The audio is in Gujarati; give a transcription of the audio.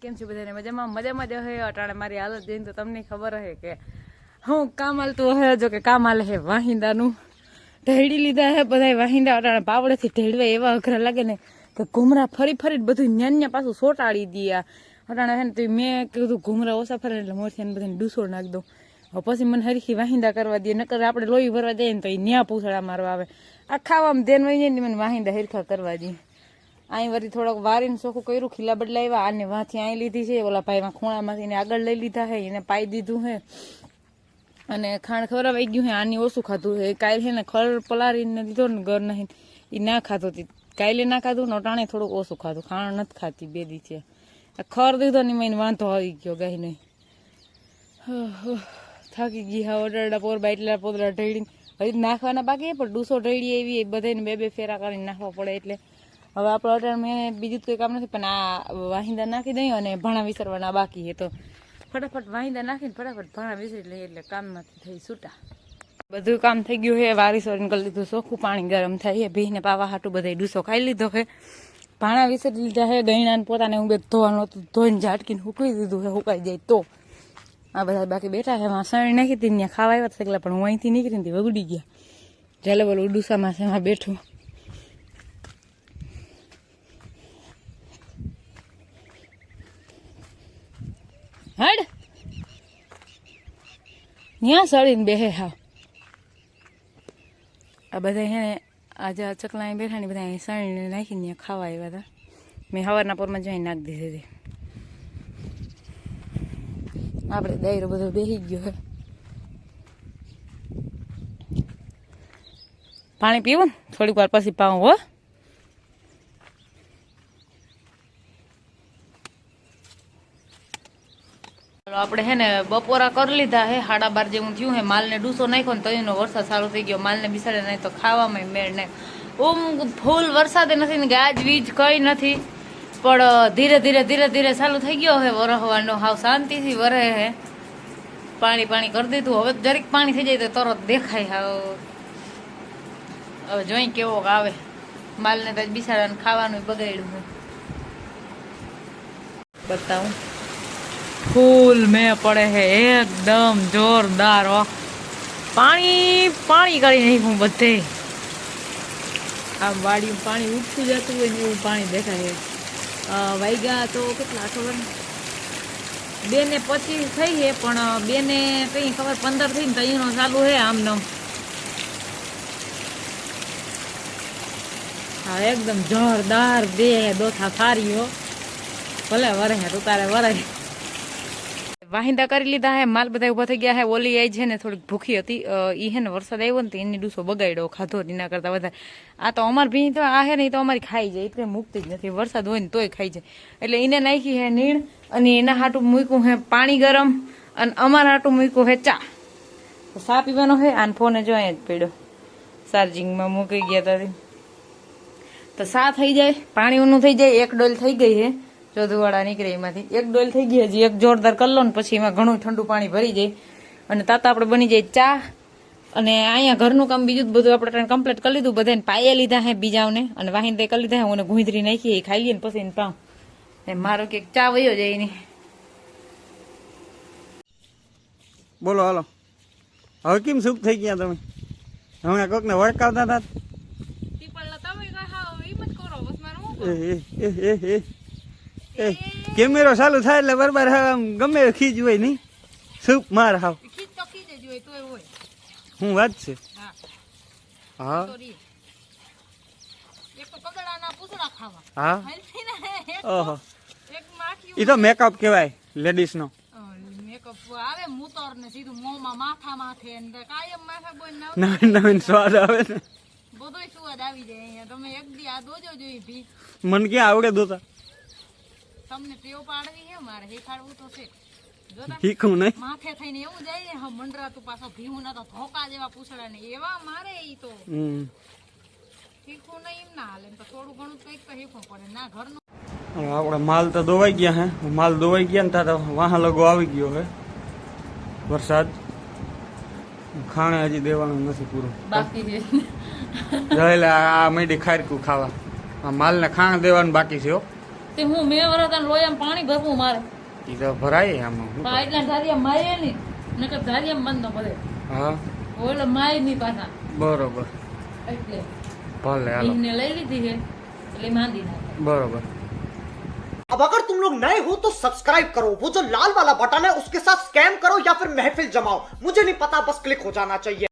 કેમ છે બધાને મજામાં મજામાં જ હે અટાણે મારી હાલત જોઈને તો તમને ખબર હે કે હું કામ હાલતું હે જો કે કામ હાલે હે વાહિંદાનું ઢેડી લીધા હે બધા વાહિંદા અટાણે પાવડેથી ઢેડવા એવા અઘરા લાગે ને કે ઘુમરા ફરી ફરી બધું ન્યા પાછું સોટાડી દીયા અટાણે હે ને તો મેં કીધું ઘુમરા ઓછા ફરે એટલે મોરથી બધાને ડૂસો નાખ દઉં હવે પછી મને હરખી વાહિંદા કરવા દે નકર આપણે લોહી ભરવા જઈએ ને તો એ ન્યા પૂછડા મારવા આવે આ ખાવામાં ધ્યાન વહી જાય ને મને વાહિંદા હરખા કરવા દે અહીં વળી થોડોક વારીને ચોખ્ખું કર્યું ખીલા બદલાવ્યા આને વાંથી અહીં લીધી છે ઓલા ભાઈમાં ખૂણામાંથી એને આગળ લઈ લીધા હે એને પાઈ દીધું હે અને ખાંડ ખવડાવાઈ ગયું હે આની ઓછું ખાધું હે કાલે છે ને ખર પલારીને દીધો ને ઘર નહીં એ ના ખાધો કાલે ના ખાધું ને ટાણે થોડુંક ઓછું ખાધું ખાંડ નથી ખાતી બે દી છે ખર દીધો ને મને વાંધો આવી ગયો ગાય નહીં થાકી ગઈ હા ઓરડા પોર બાટલા પોદરા ઢળી હજી નાખવાના બાકી પણ ડૂસો ઢળી એવી બધાને બે ફેરા કરીને નાખવા પડે એટલે હવે આપણે અટાણ મેં બીજું કોઈ કામ નથી પણ આ વાહિંદા નાખી દઈએ અને ભાણા વિસરવાના બાકી છે તો ફટાફટ વાહિંદા નાખીને ફટાફટ ભાણા વિસરી લઈએ એટલે કામમાંથી થઈ છૂટા બધું કામ થઈ ગયું છે વારી સોરીને કરી લીધું ચોખ્ખું પાણી ગરમ થાય છે ભીને પાવા હાટું બધા ડૂસો ખાઈ લીધો છે ભાણા વિસરી લીધા છે ગયણાને પોતાને હું બે ધોવાનું હતું ધોઈને ઝાટકીને સૂકવી દીધું છે સુકાઈ જાય તો આ બધા બાકી બેઠા છે વાસણ નાખી હતી ત્યાં ખાવા આવ્યા હતા પણ હું અહીંથી નીકળીને વગડી ગયા જ્યારે બોલું ડૂસામાં છે એમાં બેઠું હડ ત્યાં સળીને બેહે હા આ બધા હે ને આજે ચકલા બેઠા ને બધા સળીને નાખીને ત્યાં ખાવા આવ્યા હતા મેં સવારના પોરમાં જઈને નાખી દીધી હતી આપણે દાયરો બધો બેસી ગયો હે પાણી પીવું ને થોડીક વાર પછી પાવું હો આપણે હે ને બપોરા કરી લીધા હે 12:30 જેવું થયું હે માલને ડૂસો નાખ્યો ને તઈનો વરસાદ સારો થઈ ગયો માલને બિસાડે નહીં તો ખાવામાં મેળ નહીં ફૂલ વરસાદે નથી ને ગાજ વીજ કઈ નથી પણ ધીરે ધીરે ચાલુ થઈ ગયો હે વરહવાનો હાવ શાંતિથી વરે હે પાણી કરી દીધું હવે જરીક પાણી થઈ જાય તો તરત દેખાય હવે જોઈ કેવો આવે માલને તો બિસાડાને ખાવાનું બગાડ્યું હે બતાવું ફૂલ મેં પડે હે એકદમ જોરદાર પાણી કરી નાખ્યું બધે આમ વાડીમાં પાણી ઉઠતું જતું હોય ને એવું પાણી દેખાય વાગ્યા તો કેટલા ખબર 2:25 થઈ છે પણ 2 કઈ ખબર 15 થઈ ને તો અહીંનો ચાલુ હે આમનો હા એકદમ જોરદાર બે દોથા ફારીઓ ભલે વરે તું તારે વરે વાહિંદા કરી લીધા હે માલ બધા ઉભા થઈ ગયા હે ઓલી આઈ છે ને થોડીક ભૂખી હતી ઈ હે ને વરસાદ આવ્યો ને તો એની ડૂસો બગાડ્યો ખાધો એના કરતા વધારે આ તો અમાર ભી તો આ હે ને તો અમારી ખાઈ જાય એટલે મુકતી જ નથી વરસાદ હોય ને તોય ખાઈ જાય એટલે એને નાખી હે નીણ અને એના હાટું મૂક્યું હે પાણી ગરમ અને અમારા હાટું મૂક્યું હે ચા ચા પીવાનો હે આને ફોને જો અહીંયા જ પડ્યો ચાર્જિંગમાં મૂકી ગયા હતા તો ચા થઈ જાય પાણી ઊનું થઈ જાય એક ડોલ થઈ ગઈ હે ચોધુવાળા નીકળે એમાંથી એક ડોલ થઈ ગઈ હજી એક જોરદાર કરી લો ને પછી એમાં ઘણું ઠંડુ પાણી ભરી જાય અને તાતા આપણે બની જાય ચા અને અહીંયા ઘરનું કામ બીજું બધું આપણે કમ્પ્લીટ કરી લીધું બધાને પાયા લીધા હે બીજાઓને અને વાહિંદે કરી લીધા હે અને ગુંદરી નાખી એ ખાઈ લઈએ ને પછી એને પાઉં મારો કે ચા વયો જાય એની બોલો હાલો હવે કેમ સુખ થઈ ગયા તમે હમણાં કોકને વળકાવતા હતા કેમેરો ચાલુ થાય એટલે બરાબર ગમે ખીજ હોય નહીં સૂપ માર હાવ હું વાત છે હા હા ઓહો એ તો મેકઅપ કહેવાય લેડીઝ નો નવીન સ્વાદ આવે ને મન ક્યાં આવડે દોતા તમને ટેવ પાડવી હે મારે શીખાડવું તો છે શીખું નહીં માથે થઈને એવું જાય ને હા મંડરાતું પાછો ભીવું ના તો ધોકા જેવા પૂછડા ને એવા મારે ઈ તો શીખવું નહીં એમ ના હાલે તો થોડું ઘણું કંઈક તો શીખવું પડે ના ઘરનું આપણે માલ તો દોવાઈ ગયા હે માલ દોવાઈ ગયા ને તારે વાહન લગો આવી ગયો હે વરસાદ ખાણે હજી દેવાનું નથી પૂરું બાકી છે એટલે આ મેડી ખારકું ખાવા આ માલ ને ખાણ દેવાનું બાકી છે તે હું મેં વરતા લોયામાં પાણી ભરવું મારે ઈ તો ભરાય આમાં શું પણ એટલા ધારિયા મારે નહીં નકર ધારિયા બંધ ન પડે હા ઓલો માય નહીં પાછા બરોબર એટલે ભલે હાલો એને લઈ લીધી છે એટલે માંદી નાખે બરોબર अब अगर तुम लोग नए हो तो सब्सक्राइब करो, वो जो लाल वाला बटन है उसके साथ स्कैम करो या फिर महफिल जमाओ, मुझे नहीं पता, बस क्लिक हो जाना चाहिए।